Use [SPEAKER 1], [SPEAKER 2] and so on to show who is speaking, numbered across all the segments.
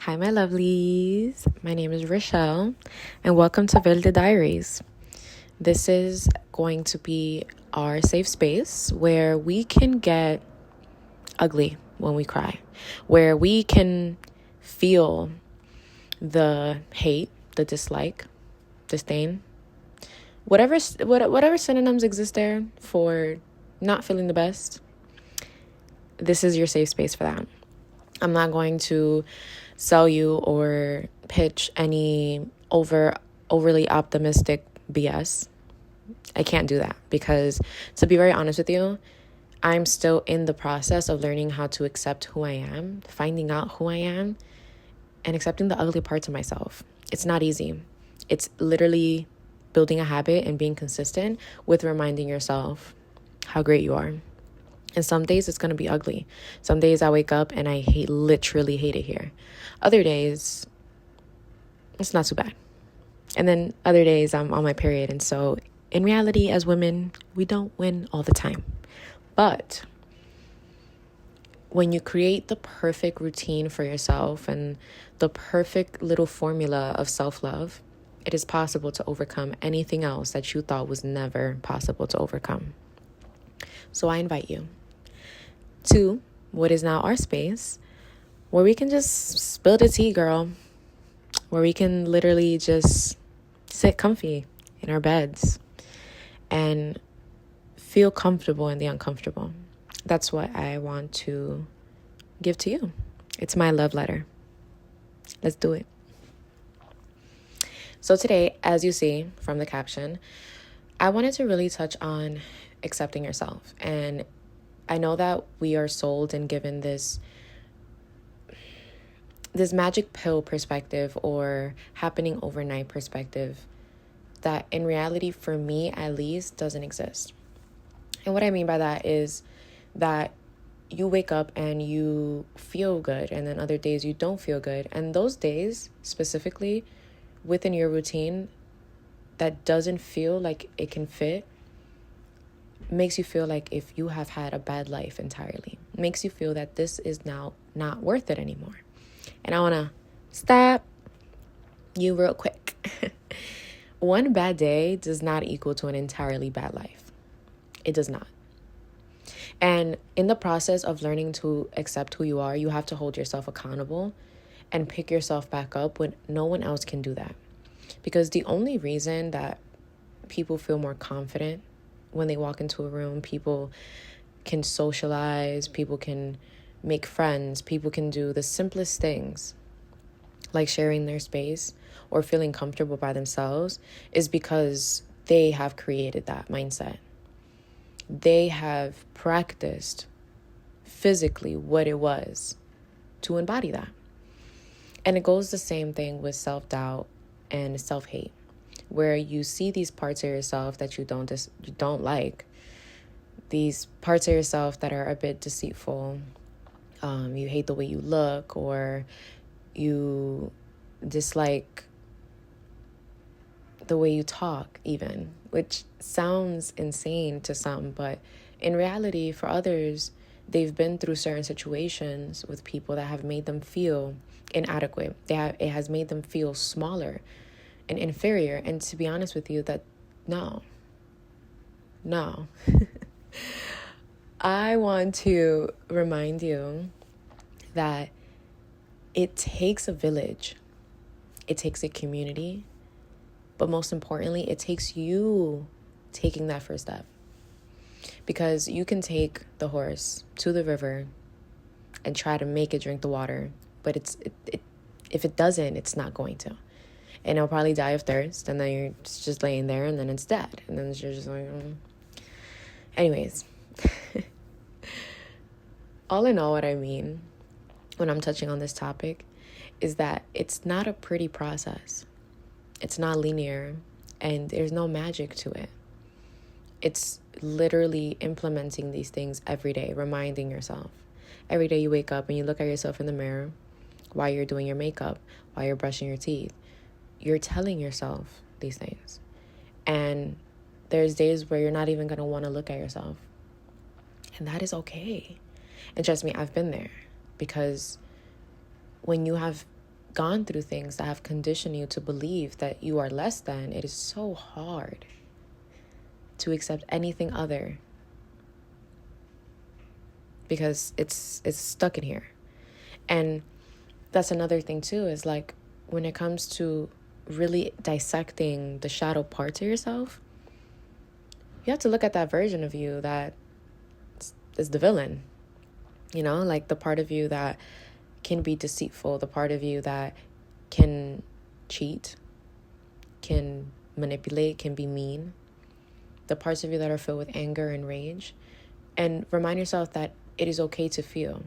[SPEAKER 1] Hi, my lovelies. My name is Rochelle, and welcome to Verde Diaries. This is going to be our safe space where we can get ugly when we cry, where we can feel the hate, the dislike, disdain, whatever synonyms exist there for not feeling the best. This is your safe space for that. I'm not going to sell you or pitch any overly optimistic BS. I can't do that because, to be very honest with you, I'm still in the process of learning how to accept who I am, finding out who I am, and accepting the ugly parts of myself. It's not easy. It's literally building a habit and being consistent with reminding yourself how great you are. And some days it's going to be ugly. Some days I wake up and I literally hate it here. Other days, it's not too bad. And then other days I'm on my period. And so in reality, as women, we don't win all the time. But when you create the perfect routine for yourself and the perfect little formula of self-love, it is possible to overcome anything else that you thought was never possible to overcome. So I invite you to what is now our space where we can just spill the tea, girl. Where we can literally just sit comfy in our beds and feel comfortable in the uncomfortable. That's what I want to give to you. It's my love letter. Let's do it. So today, as you see from the caption, I wanted to really touch on accepting yourself. And I know that we are sold and given this magic pill perspective or happening overnight perspective that in reality, for me at least, doesn't exist. And what I mean by that is that you wake up and you feel good, and then other days you don't feel good. And those days specifically within your routine that doesn't feel like it can fit makes you feel like if you have had a bad life entirely. Makes you feel that this is now not worth it anymore. And I want to stop you real quick. One bad day does not equal to an entirely bad life. It does not. And in the process of learning to accept who you are, you have to hold yourself accountable and pick yourself back up when no one else can do that. Because the only reason that people feel more confident when they walk into a room, people can socialize, people can make friends, people can do the simplest things like sharing their space or feeling comfortable by themselves, is because they have created that mindset. They have practiced physically what it was to embody that. And it goes the same thing with self-doubt and self-hate, where you see these parts of yourself that you don't like, these parts of yourself that are a bit deceitful. You hate the way you look, or you dislike the way you talk even, which sounds insane to some, but in reality, for others, they've been through certain situations with people that have made them feel inadequate. It has made them feel smaller and inferior. And to be honest with you, that no. I want to remind you that it takes a village. It takes a community. But most importantly, it takes you taking that first step. Because you can take the horse to the river and try to make it drink the water. But if it doesn't, it's not going to. And it'll probably die of thirst. And then you're just laying there and then it's dead. And then you're just like, Anyways. All in all, what I mean when I'm touching on this topic is that it's not a pretty process. It's not linear, and there's no magic to it. It's literally implementing these things every day, reminding yourself. Every day you wake up and you look at yourself in the mirror while you're doing your makeup, while you're brushing your teeth. You're telling yourself these things. And there's days where you're not even going to want to look at yourself. And that is okay. And trust me, I've been there. Because when you have gone through things that have conditioned you to believe that you are less than, it is so hard to accept anything other, because it's stuck in here. And that's another thing too, is like when it comes to really dissecting the shadow parts of yourself, you have to look at that version of you that is the villain, like the part of you that can be deceitful, the part of you that can cheat, can manipulate, can be mean, the parts of you that are filled with anger and rage. And remind yourself that it is okay to feel.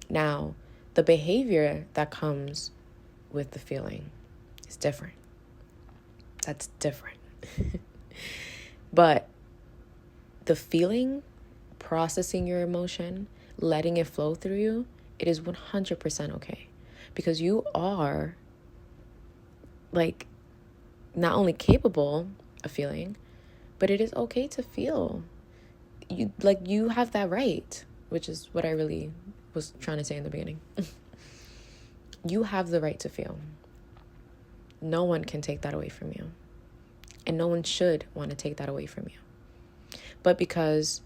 [SPEAKER 1] Now, the behavior that comes with the feeling is different. That's different. But the feeling, processing your emotion, letting it flow through you, it is 100% okay. Because you are, like, not only capable of feeling, but it is okay to feel. You have that right, which is what I really was trying to say in the beginning. You have the right to feel. No one can take that away from you. And no one should want to take that away from you. But because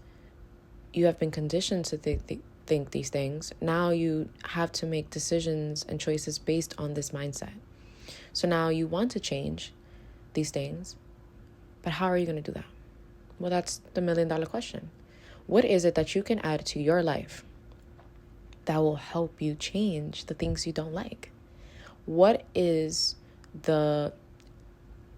[SPEAKER 1] you have been conditioned to think these things, now you have to make decisions and choices based on this mindset. So now you want to change these things, but how are you going to do that? Well, that's the $1 million question. What is it that you can add to your life that will help you change the things you don't like? What is the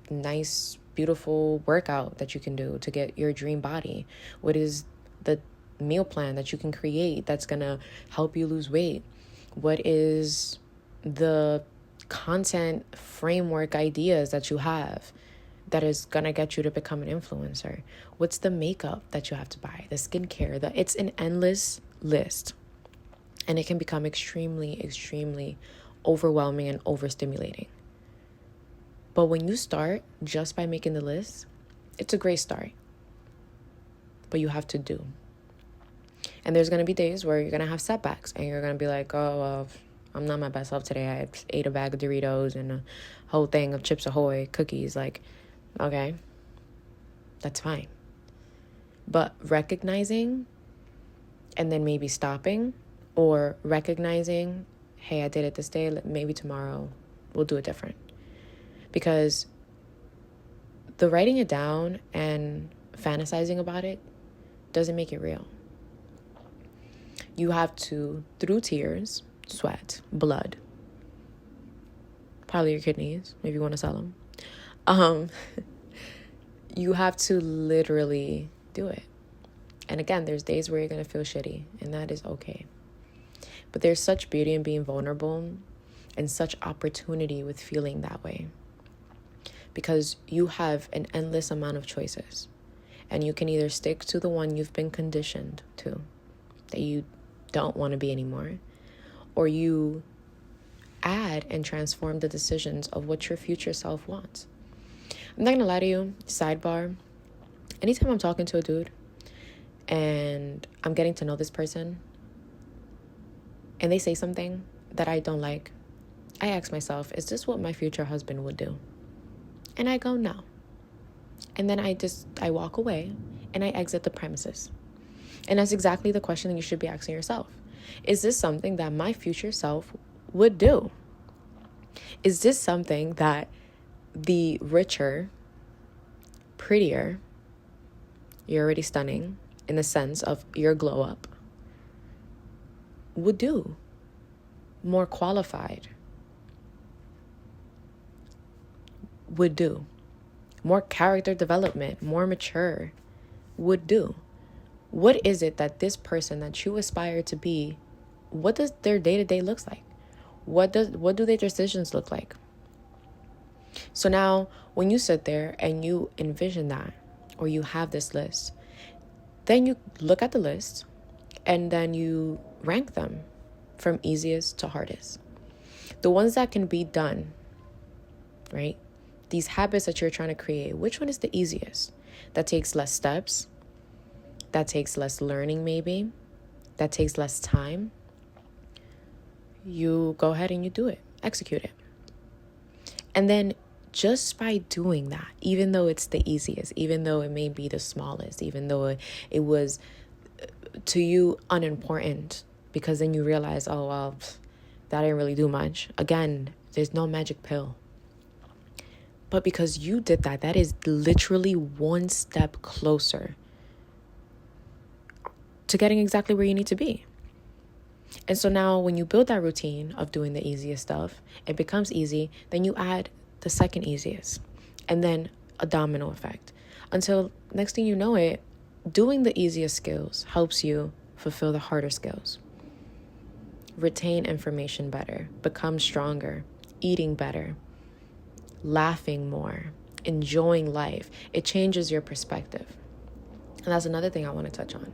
[SPEAKER 1] nice, beautiful workout that you can do to get your dream body? What is the meal plan that you can create that's going to help you lose weight? What is the content framework ideas that you have that is going to get you to become an influencer? What's the makeup that you have to buy? The skincare, it's an endless list. And it can become extremely, extremely overwhelming and overstimulating. But when you start just by making the list, it's a great start. But you have to do. And there's going to be days where you're going to have setbacks and you're going to be like, oh, well, I'm not my best self today. I ate a bag of Doritos and a whole thing of Chips Ahoy cookies. Like, okay, that's fine. But recognizing and then maybe stopping, or recognizing, hey, I did it this day, maybe tomorrow we'll do it different. Because the writing it down and fantasizing about it doesn't make it real. You have to, through tears, sweat, blood, probably your kidneys, maybe you want to sell them. You have to literally do it. And again, there's days where you're going to feel shitty, and that is okay. But there's such beauty in being vulnerable and such opportunity with feeling that way. Because you have an endless amount of choices. And you can either stick to the one you've been conditioned to, that you don't want to be anymore, or you add and transform the decisions of what your future self wants. I'm not going to lie to you, sidebar, anytime I'm talking to a dude and I'm getting to know this person and they say something that I don't like, I ask myself, is this what my future husband would do? And I go, no. And then I walk away and I exit the premises. And that's exactly the question that you should be asking yourself. Is this something that my future self would do? Is this something that the richer, prettier, you're already stunning in the sense of your glow up, would do? More qualified would do. More character development, more mature would do. What is it that this person that you aspire to be, what does their day-to-day look like? What do their decisions look like? So now when you sit there and you envision that, or you have this list, then you look at the list and then you rank them from easiest to hardest. The ones that can be done, right? These habits that you're trying to create, which one is the easiest? That takes less steps, that takes less learning maybe, that takes less time. You go ahead and you do it, execute it. And then just by doing that, even though it's the easiest, even though it may be the smallest, even though it was to you unimportant, because then you realize, oh, well, that didn't really do much. Again, there's no magic pill. But because you did that, that is literally one step closer to getting exactly where you need to be. And so now when you build that routine of doing the easiest stuff, it becomes easy. Then you add the second easiest, and then a domino effect, until next thing you know it, doing the easiest skills helps you fulfill the harder skills, retain information better, become stronger, eating better, laughing more, enjoying life. It changes your perspective. And that's another thing I want to touch on.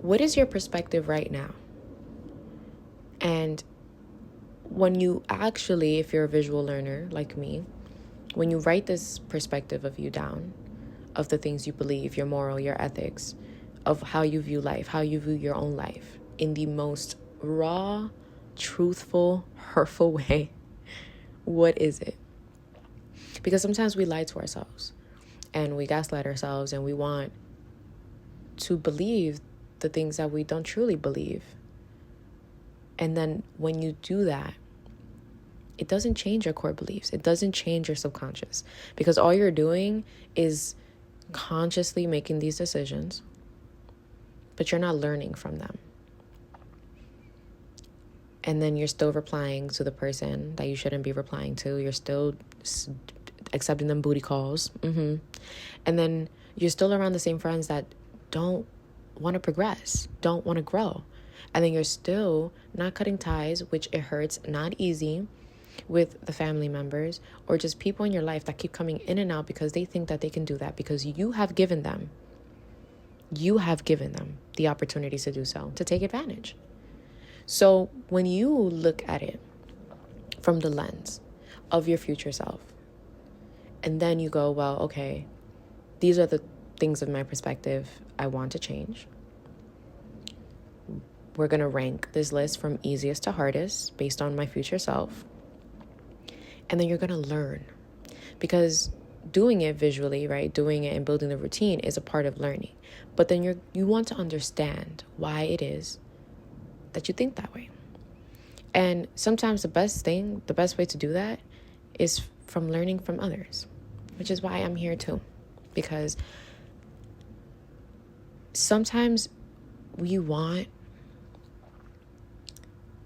[SPEAKER 1] What is your perspective right now? And when you actually, if you're a visual learner like me, when you write this perspective of you down, of the things you believe, your moral, your ethics, of how you view life, how you view your own life, in the most raw, truthful, hurtful way, what is it? Because sometimes we lie to ourselves and we gaslight ourselves, and we want to believe the things that we don't truly believe. And then when you do that, it doesn't change your core beliefs. It doesn't change your subconscious, because all you're doing is consciously making these decisions, but you're not learning from them. And then you're still replying to the person that you shouldn't be replying to. You're still accepting them booty calls. And then you're still around the same friends that don't want to progress, don't want to grow. And then you're still not cutting ties, which it hurts, not easy, with the family members or just people in your life that keep coming in and out because they think that they can do that because you have given them the opportunity to do so, to take advantage. So when you look at it from the lens of your future self, and then you go, well, okay, these are the things of my perspective I want to change. We're going to rank this list from easiest to hardest based on my future self. And then you're going to learn, because doing it visually, right? Doing it and building the routine is a part of learning. But then you want to understand why it is that you think that way. And sometimes the best way to do that is from learning from others, which is why I'm here too. Because sometimes we want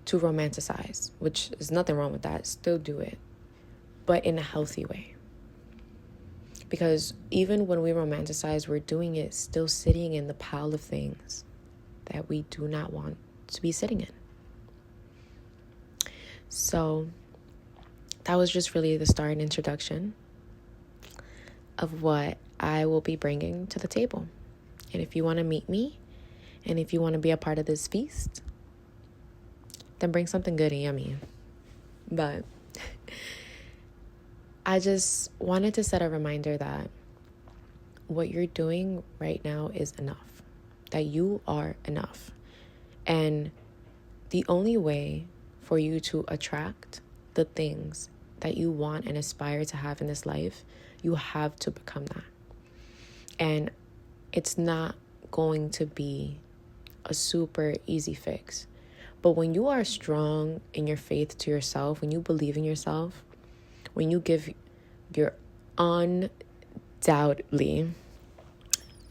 [SPEAKER 1] to romanticize, which is nothing wrong with that. Still do it, but in a healthy way. Because even when we romanticize, we're doing it still sitting in the pile of things that we do not want to be sitting in. So that was just really the start and introduction of what I will be bringing to the table. And if you want to meet me, and if you want to be a part of this feast, then bring something good and yummy. But I just wanted to set a reminder that what you're doing right now is enough, that you are enough. And the only way for you to attract the things that you want and aspire to have in this life, you have to become that. And it's not going to be a super easy fix. But when you are strong in your faith to yourself, when you believe in yourself, when you give your undoubtedly,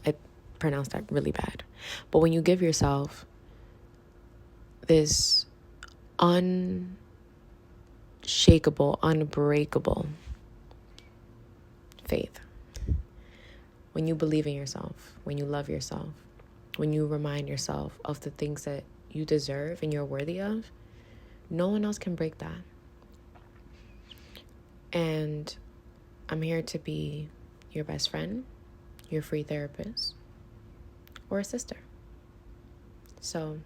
[SPEAKER 1] I pronounced that really bad, but when you give yourself this unshakable, unbreakable faith, when you believe in yourself, when you love yourself, when you remind yourself of the things that you deserve and you're worthy of, no one else can break that. And I'm here to be your best friend, your free therapist, or a sister. So,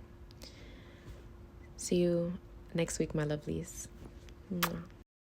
[SPEAKER 1] see you next week, my lovelies. Mwah.